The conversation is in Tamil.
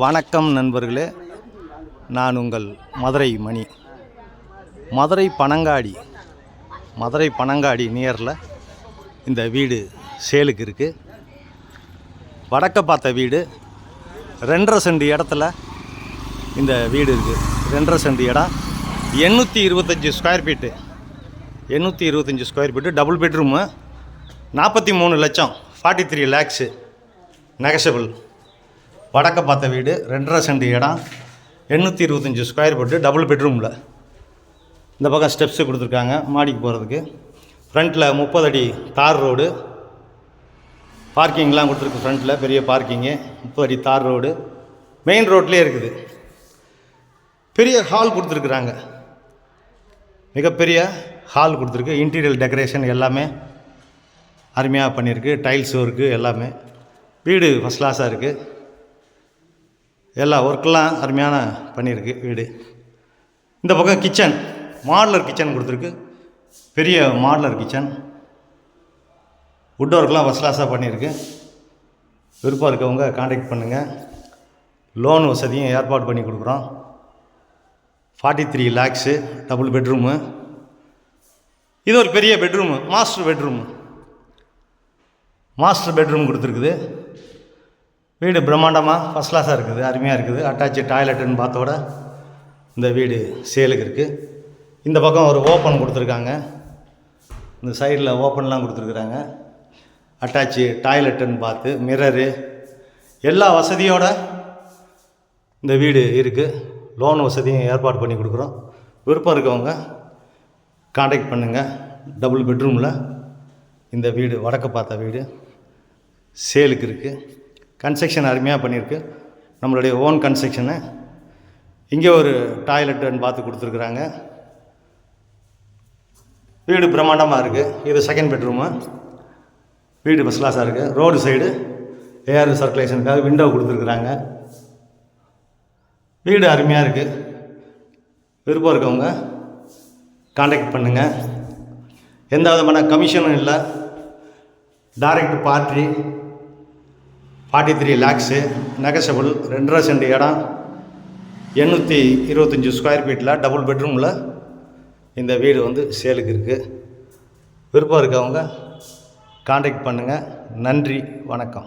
வணக்கம் நண்பர்களே, நான் உங்கள் மதுரை மணி. மதுரை பனங்காடி நியரில் இந்த வீடு சேலுக்கு இருக்குது. வடக்க பார்த்த வீடு 2.5 சென்ட் இடத்துல இந்த வீடு இருக்குது. 2.5 சென்ட் இடம், 825 square feet. 825 square feet, double bedroom, 43 லட்சம், 43 லேக்ஸு நெகஷபிள். வடக்க பார்த்த வீடு, 2.5 சென்ட் இடம், 825 ஸ்கொயர் ஃபீட்டு, டபுள் பெட்ரூமில். இந்த பக்கம் ஸ்டெப்ஸு கொடுத்துருக்காங்க மாடிக்கு போகிறதுக்கு. ஃப்ரண்ட்டில் 30 அடி தார் ரோடு, பார்க்கிங்லாம் கொடுத்துருக்கு. ஃப்ரண்ட்டில் பெரிய பார்க்கிங்கு, 30 அடி தார் ரோடு, மெயின் ரோட்லேயே இருக்குது. பெரிய ஹால் கொடுத்துருக்குறாங்க, மிகப்பெரிய ஹால் கொடுத்துருக்கு. இன்டீரியர் டெக்கரேஷன் எல்லாமே அருமையாக பண்ணியிருக்கு. டைல்ஸ் ஒர்க்கு எல்லாமே. வீடு ஃபஸ்ட் கிளாஸாக இருக்குது. எல்லா ஒர்க்கெலாம் அருமையான பண்ணியிருக்கு வீடு. இந்த பக்கம் கிச்சன், மாடுலர் கிச்சன் கொடுத்துருக்கு. பெரிய மாடுலர் கிச்சன், வுட் ஒர்க்கெலாம் ஃபஸ்ட் கிளாஸாக பண்ணியிருக்கு. விருப்பம் இருக்கவங்க கான்டாக்ட் பண்ணுங்கள். லோன் வசதியும் ஏற்பாடு பண்ணி கொடுக்குறோம். 43 லேக்ஸு, டபுள் பெட்ரூமு. இது ஒரு பெரிய பெட்ரூமு, மாஸ்டர் பெட்ரூம் கொடுத்துருக்குது. வீடு பிரம்மாண்டமாக ஃபஸ்ட் கிளாஸாக இருக்குது, அருமையாக இருக்குது. அட்டாச்சு டாய்லெட்டுன்னு பார்த்தோட இந்த வீடு சேலுக்கு இருக்குது. இந்த பக்கம் ஒரு ஓப்பன் கொடுத்துருக்காங்க, இந்த சைடில் ஓப்பன்லாம் கொடுத்துருக்குறாங்க. அட்டாச்சு டாய்லெட்டுன்னு பார்த்து மிரரு எல்லா வசதியோடு இந்த வீடு இருக்குது. லோன் வசதியும் ஏற்பாடு பண்ணி கொடுக்குறோம். விருப்பம் இருக்கவங்க கான்டாக்ட் பண்ணுங்கள். டபுள் பெட்ரூமில் இந்த வீடு, வடக்க பார்த்த வீடு சேலுக்கு இருக்குது. கன்ஸ்ட்ரக்ஷன் அருமையாக பண்ணியிருக்கு, நம்மளுடைய ஓன் கன்ஸ்ட்ரக்ஷனு. இங்கே ஒரு டாய்லெட்டுன்னு பார்த்து கொடுத்துருக்குறாங்க. வீடு பிரம்மாண்டமாக இருக்குது. இது செகண்ட் பெட்ரூமு. வீடு ஃபஸ்ட் கிளாஸாக இருக்குது. ரோடு சைடு ஏர் சர்க்குலேஷனுக்காக விண்டோ கொடுத்துருக்குறாங்க. வீடு அருமையாக இருக்குது. விருப்பம் இருக்கவங்க கான்டாக்ட் பண்ணுங்கள். எந்த விதமான கமிஷனும் இல்லை. Direct party, 43 lakhs negotiable. 2.5 cent இடம், 825 ஸ்கொயர் ஃபீட்டில் டபுள் பெட்ரூமில் இந்த வீடு வந்து சேலுக்கு இருக்குது. விருப்பம் இருக்கவங்க கான்டாக்ட் பண்ணுங்கள். நன்றி, வணக்கம்.